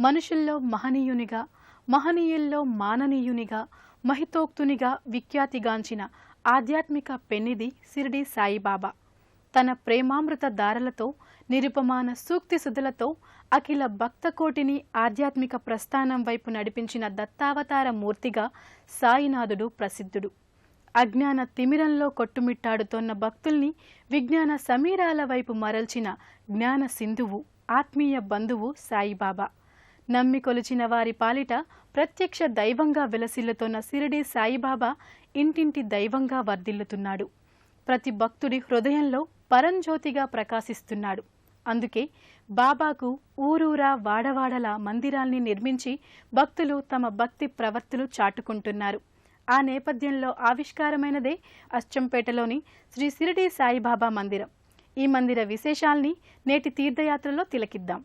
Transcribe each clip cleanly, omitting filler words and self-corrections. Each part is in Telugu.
మనుషుల్లో మహనీయునిగా, మహనీయుల్లో మాననీయునిగా, మహితోక్తునిగా విఖ్యాతిగాంచిన ఆధ్యాత్మిక పెన్నిది షిరిడీ సాయిబాబా. తన ప్రేమామృత దారలతో, నిరుపమాన సూక్తి సుధులతో అఖిల భక్తకోటిని ఆధ్యాత్మిక ప్రస్థానం వైపు నడిపించిన దత్తావతార మూర్తిగా సాయినాథుడు ప్రసిద్ధుడు. అజ్ఞాన తిమిరంలో కొట్టుమిట్టాడుతోన్న భక్తుల్ని విజ్ఞాన సమీరాల వైపు మరల్చిన జ్ఞాన సింధువు, ఆత్మీయ బంధువు సాయిబాబా. నమ్మి కొలిచిన వారి పాలిట ప్రత్యక్ష దైవంగా విలసిల్లుతోన్న షిరిడీ సాయిబాబా ఇంటింటి దైవంగా వర్ధిల్లుతున్నాడు. ప్రతి భక్తుడి హృదయంలో పరంజ్యోతిగా ప్రకాశిస్తున్నాడు. అందుకే బాబాకు ఊరూరా వాడవాడలా మందిరాల్ని నిర్మించి భక్తులు తమ భక్తి ప్రవర్తులు చాటుకుంటున్నారు. ఆ నేపథ్యంలో ఆవిష్కారమైనదే అచ్చంపేటలోని శ్రీ షిరిడీ సాయిబాబా మందిరం. ఈ మందిర విశేషాల్ని నేటి తీర్థయాత్రలో తిలకిద్దాం.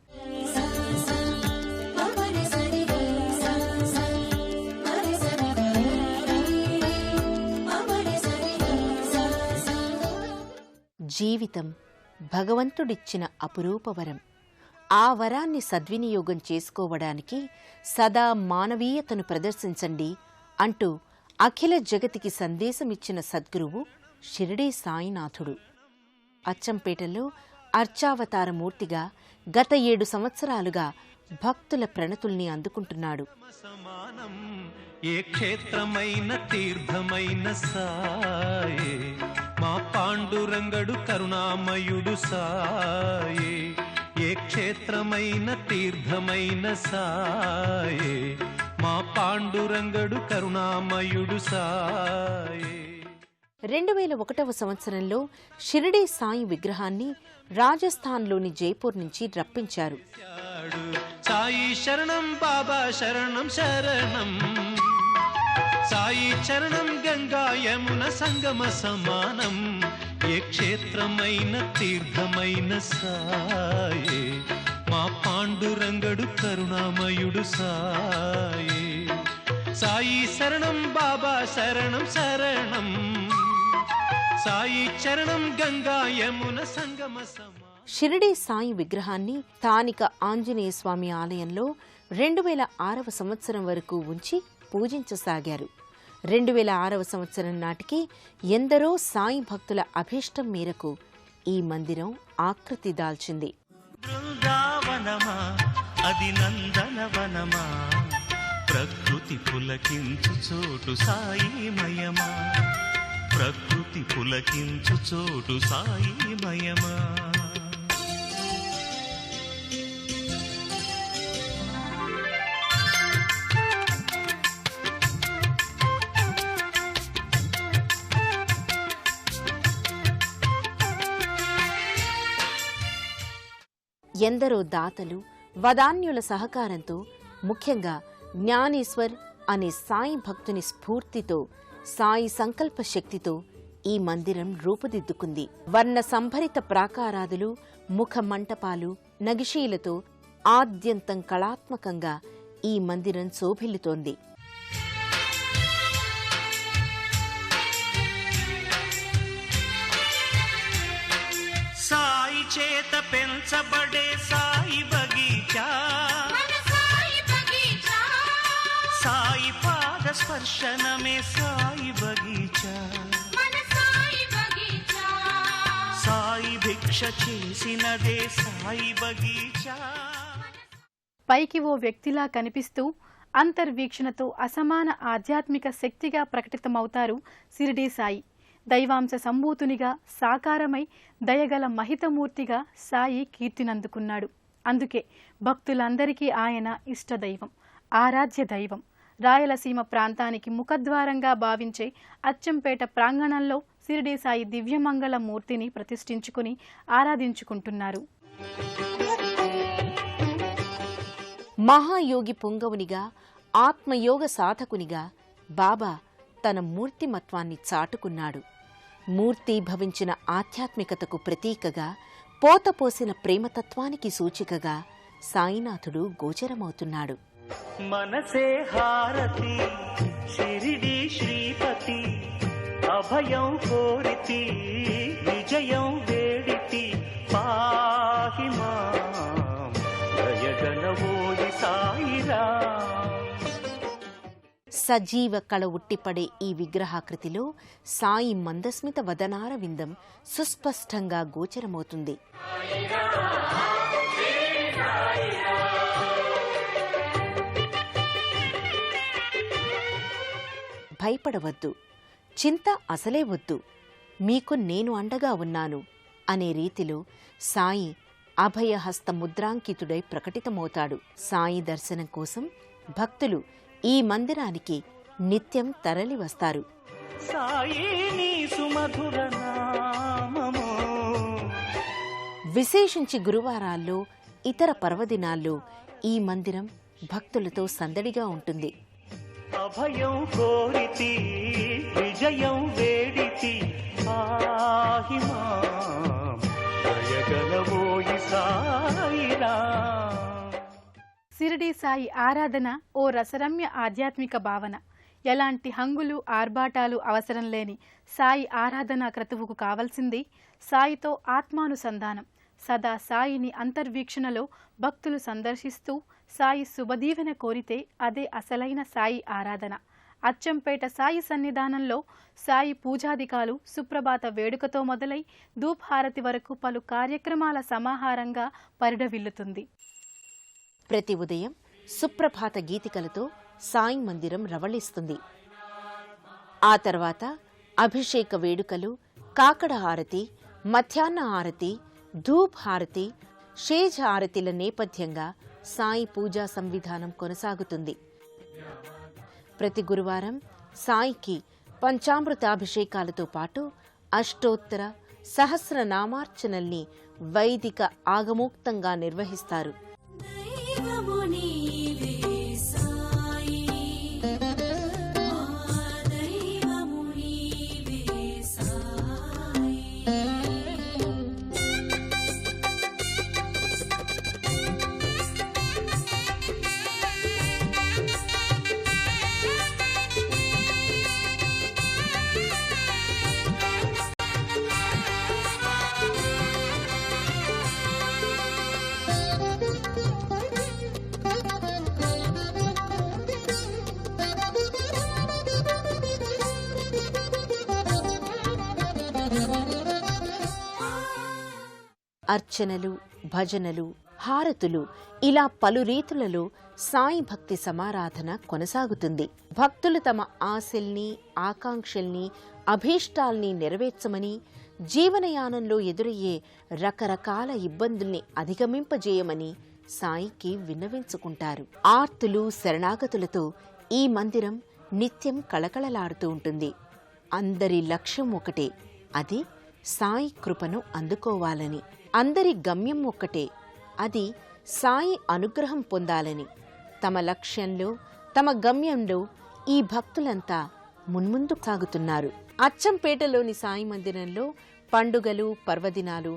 జీవితం భగవంతుడిచ్చిన అపురూపవరం. ఆ వరాన్ని సద్వినియోగం చేసుకోవడానికి సదా మానవీయతను ప్రదర్శించండి అంటూ అఖిల జగతికి సందేశమిచ్చిన సద్గురువు షిరిడీ సాయినాథుడు. అచ్చంపేటలో అర్చావతారమూర్తిగా గత 7 సంవత్సరాలుగా భక్తుల ప్రణతుల్ని అందుకుంటున్నాడు. ఏ క్షేత్రమైన తీర్థమైన సాయే, మా పాండురంగడు కరుణామయుడు సాయే. ఏ క్షేత్రమైన తీర్థమైన సాయే, మా పాండురంగడు కరుణామయుడు సాయే. 2001వ సంవత్సరంలో షిరిడీ సాయి విగ్రహాన్ని రాజస్థాన్లోని జైపూర్ నుంచి రప్పించారు. సాయి శరణం బాబా శరణం శరణం, సాయి చరణం గంగా యమున సంగమ సమానం. ఏ క్షేత్రమైన తీర్థమైన సాయే, మా పాండురంగడు కరుణామయుడు సాయే. సాయి శరణం బాబా శరణం శరణం, సాయి చరణం గంగా యమున సంగమ సమానం. షిరిడీ సాయి విగ్రహాన్ని స్థానిక ఆంజనేయ స్వామి ఆలయంలో 2006వ సంవత్సరం వరకు ఉంచి పూజించసాగారు. 2006వ సంవత్సరం నాటికి ఎందరో సాయి భక్తుల అభీష్టం మేరకు ఈ మందిరం ఆకృతి దాల్చింది. బృందావనమా అది నందనవనమా, ప్రకృతి పులకించు చోటు సాయిమయమా, ప్రకృతి పులకించు చోటు సాయిమయమా. ఎందరో దాతలు, వదాన్యుల సహకారంతో, ముఖ్యంగా జ్ఞానేశ్వర్ అనే సాయి భక్తుని స్ఫూర్తితో, సాయి సంకల్ప శక్తితో ఈ మందిరం రూపుదిద్దుకుంది. వర్ణ సంభరిత ప్రాకారాదులు, ముఖ మంటపాలు, నగిషీలతో ఆద్యంతం కళాత్మకంగా ఈ మందిరం శోభిల్లుతోంది. సాయి చేత పెంచబడే సాయి బగీచా, సాయి పాద స్పర్శనమే సాయి బగీచా, సాయి భిక్ష చేసినదే సాయి బగీచా. పైకి ఓ వ్యక్తిలా కనిపిస్తూ అంతర్వీక్షణతో అసమాన ఆధ్యాత్మిక శక్తిగా ప్రకటితమవుతారు షిరిడీ సాయి. దైవాంశ సంభూతునిగా సాకారమై దయగల మహితమూర్తిగా సాయి కీర్తినందుకున్నాడు. అందుకే భక్తులందరికీ ఆయన ఇష్టదైవం, ఆరాధ్య దైవం. రాయలసీమ ప్రాంతానికి ముఖద్వారంగా భావించే అచ్చంపేట ప్రాంగణంలో షిరిడీ సాయి దివ్యమంగళ మూర్తిని ప్రతిష్ఠించుకుని ఆరాధించుకుంటున్నారు. మహాయోగి పుంగవునిగా, ఆత్మయోగ సాధకునిగా బాబా తన మూర్తిమత్వాన్ని చాటుకున్నాడు. మూర్తి భవించిన ఆధ్యాత్మికతకు ప్రతీకగా, పోతపోసిన ప్రేమతత్వానికి సూచికగా సాయినాథుడు గోచరమవుతున్నాడు. మనసే హారతి షిరిడీ శ్రీపతి, అభయం కోరితి విజయం వేడితి, పాహి మాం దయగణవోయి సాయిరా. సజీవ కళ ఉట్టిపడే ఈ విగ్రహాకృతిలో సాయి మందస్మిత వదనార విందం సుస్పష్టంగా గోచరమవుతుంది. భయపడవద్దు, చింత అసలే వద్దు, మీకు నేను అండగా ఉన్నాను అనే రీతిలో సాయి అభయహస్త ముద్రాంకితుడై ప్రకటితమవుతాడు. సాయి దర్శనం కోసం భక్తులు ఈ మందిరానికి నిత్యం తరలి వస్తారు. సాయి నీ సుమధుర నామము. విశేషించి గురువారాల్లో, ఇతర పర్వదినాల్లో ఈ మందిరం భక్తులతో సందడిగా ఉంటుంది. అభయం కోరితి విజయం వేడితి పాహి మాం దయగలవోయి సాయిరా. షిరిడీ సాయి ఆరాధన ఓ రసరమ్య ఆధ్యాత్మిక భావన. ఎలాంటి హంగులు ఆర్భాటాలు అవసరం లేని సాయి ఆరాధనా క్రతువుకు కావలసింది సాయితో ఆత్మానుసంధానం. సదా సాయిని అంతర్వీక్షణలో భక్తులు సందర్శిస్తూ సాయి శుభదీవెన కోరితే అదే అసలైన సాయి ఆరాధన. అచ్చంపేట సాయి సన్నిధానంలో సాయి పూజాధికాలు సుప్రభాత వేడుకతో మొదలై ధూప్హారతి వరకు పలు కార్యక్రమాల సమాహారంగా పరిఢవిల్లుతుంది. ప్రతి ఉదయం సుప్రభాత గీతికలతో సాయి మందిరం రవళిస్తుంది. ఆ తర్వాత అభిషేక వేడుకలు, కాకడ హారతి, మధ్యాహ్న హారతి, ధూప్ హారతి, షేజ్ హారతిల నేపథ్యంగా సాయి పూజా సంవిధానం కొనసాగుతుంది. ప్రతి గురువారం సాయికి పంచామృతాభిషేకాలతో పాటు అష్టోత్తర సహస్రనామార్చనల్ని వైదిక ఆగమోక్తంగా నిర్వహిస్తారు. అర్చనలు, భజనలు, హారతులు ఇలా పలు రీతులలో సాయి భక్తి సమారాధన కొనసాగుతుంది. భక్తులు తమ ఆశల్ని, ఆకాంక్షల్ని, అభీష్టాల్ని నెరవేర్చమని, జీవనయానంలో ఎదురయ్యే రకరకాల ఇబ్బందుల్ని అధిగమింపజేయమని సాయికి విన్నవించుకుంటారు. ఆర్తులు, శరణాగతులతో ఈ మందిరం నిత్యం కళకళలాడుతూ ఉంటుంది. అందరి లక్ష్యం ఒకటే, అది సాయి కృపను అందుకోవాలని. అందరి గమ్యం ఒక్కటే, అది సాయి అనుగ్రహం పొందాలని. తమ లక్ష్యంలో, తమ గమ్యంలో ఈ భక్తులంతా మున్ముందు సాగుతున్నారు. అచ్చంపేటలోని సాయి మందిరంలో పండుగలు, పర్వదినాలు,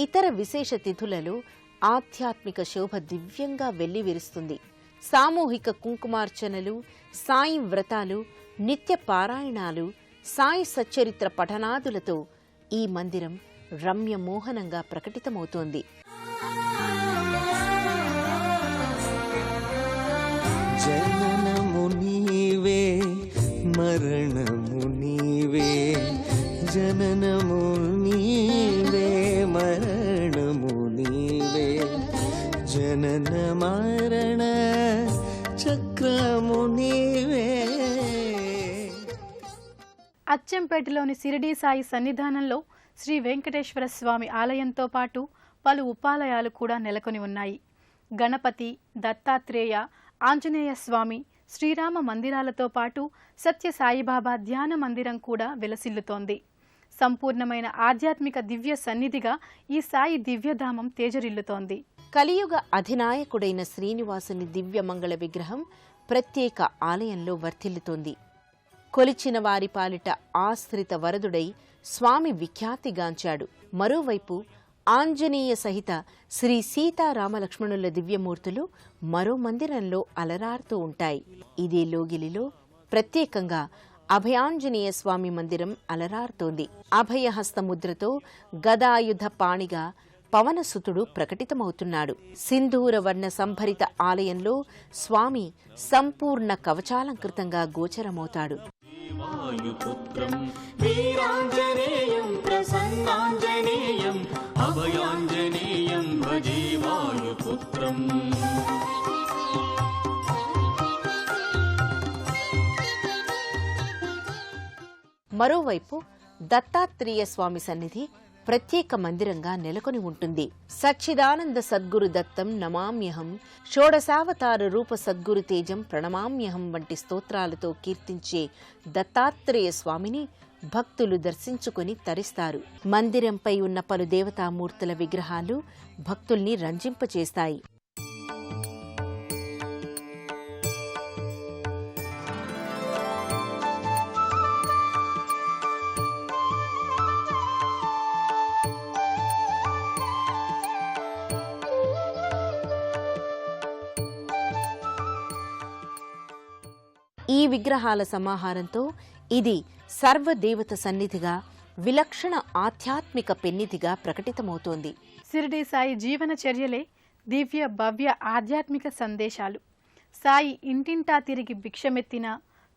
ఇతర విశేష తిథులలో ఆధ్యాత్మిక శోభ దివ్యంగా వెల్లివిరుస్తుంది. సామూహిక కుంకుమార్చనలు, సాయి వ్రతాలు, నిత్య పారాయణాలు, సాయి సచ్చరిత్ర పఠనాదులతో ఈ మందిరం రమ్యమోహనంగా ప్రకటితమవుతోంది. జననము నీవే, మరణము నీవే, జననము నీవే, మరణము నీవే, జనన మరణ చక్రము నీవే. అచ్చంపేటలోని షిరిడీ సాయి సన్నిధానంలో శ్రీ వెంకటేశ్వర స్వామి ఆలయంతో పాటు పలు ఉపాలయాలు కూడా నెలకొని ఉన్నాయి. గణపతి, దత్తాత్రేయ, ఆంజనేయ స్వామి, శ్రీరామ మందిరాలతో పాటు సత్య సాయిబాబా ధ్యాన మందిరం కూడా విలసిల్లుతోంది. సంపూర్ణమైన ఆధ్యాత్మిక దివ్య సన్నిధిగా ఈ సాయి దివ్యధామం తేజరిల్లుతోంది. కలియుగ అధినాయకుడైన శ్రీనివాసుని దివ్యమంగళ విగ్రహం ప్రత్యేక ఆలయంలో వర్ధిల్లుతోంది. కొలిచిన వారి పాలిట ఆశ్రిత వరదుడై స్వామి విఖ్యాతిగాంచాడు. మరోవైపు ఆంజనేయ సహిత శ్రీ సీతారామలక్ష్మణుల దివ్యమూర్తులు మరో మందిరంలో అలరారుతూ ఉంటాయి. ఇదే లోగిలిలో ప్రత్యేకంగా అభయాంజనేయ స్వామి మందిరం అలరారుతోంది. అభయహస్త ముద్రతో గదాయుధ పాణిగా పవనసుతుడు ప్రకటితమవుతున్నాడు. సింధూర వర్ణ సంభరిత ఆలయంలో స్వామి సంపూర్ణ కవచాలంకృతంగా గోచరమవుతాడు. వాయుపుత్రం వీరాంజనేయం ప్రసన్నాంజనేయం అభయాంజనేయం భజే వాయుపుత్రం. మరోవైపు దత్తాత్రేయ స్వామి సన్నిధి ప్రత్యేక మందిరంగా నెలకొని ఉంటుంది. సచ్చిదానంద సద్గురు దత్తం నమామ్యహం, షోడశావతార రూప సద్గురు తేజం ప్రణమామ్యహం వంటి స్తోత్రాలతో కీర్తించే దత్తాత్రేయ స్వామిని భక్తులు దర్శించుకుని తరిస్తారు. మందిరంపై ఉన్న పలు దేవతామూర్తుల విగ్రహాలు భక్తుల్ని రంజింపచేస్తాయి. ఈ విగ్రహాల సమాహారంతో ఇది సర్వదేవత సన్నిధిగా, విలక్షణ ఆధ్యాత్మిక పెన్నిధిగా ప్రకటితమవుతోంది. షిరిడీ సాయి జీవన చర్యలే దివ్య భవ్య ఆధ్యాత్మిక సందేశాలు. సాయి ఇంటింటా తిరిగి భిక్షమెత్తినా,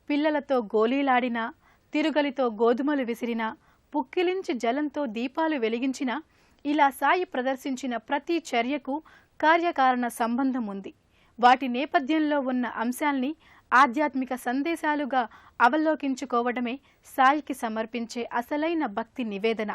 పిల్లలతో గోలీలాడినా, తిరుగలితో గోధుమలు విసిరినా, పుక్కిలించి జలంతో దీపాలు వెలిగించినా, ఇలా సాయి ప్రదర్శించిన ప్రతి చర్యకు కార్యకారణ సంబంధం ఉంది. వాటి నేపథ్యంలో ఉన్న అంశాల్ని ఆధ్యాత్మిక సందేశాలుగా అవలోకించుకోవడమే సాయికి సమర్పించే అసలైన భక్తి నివేదన.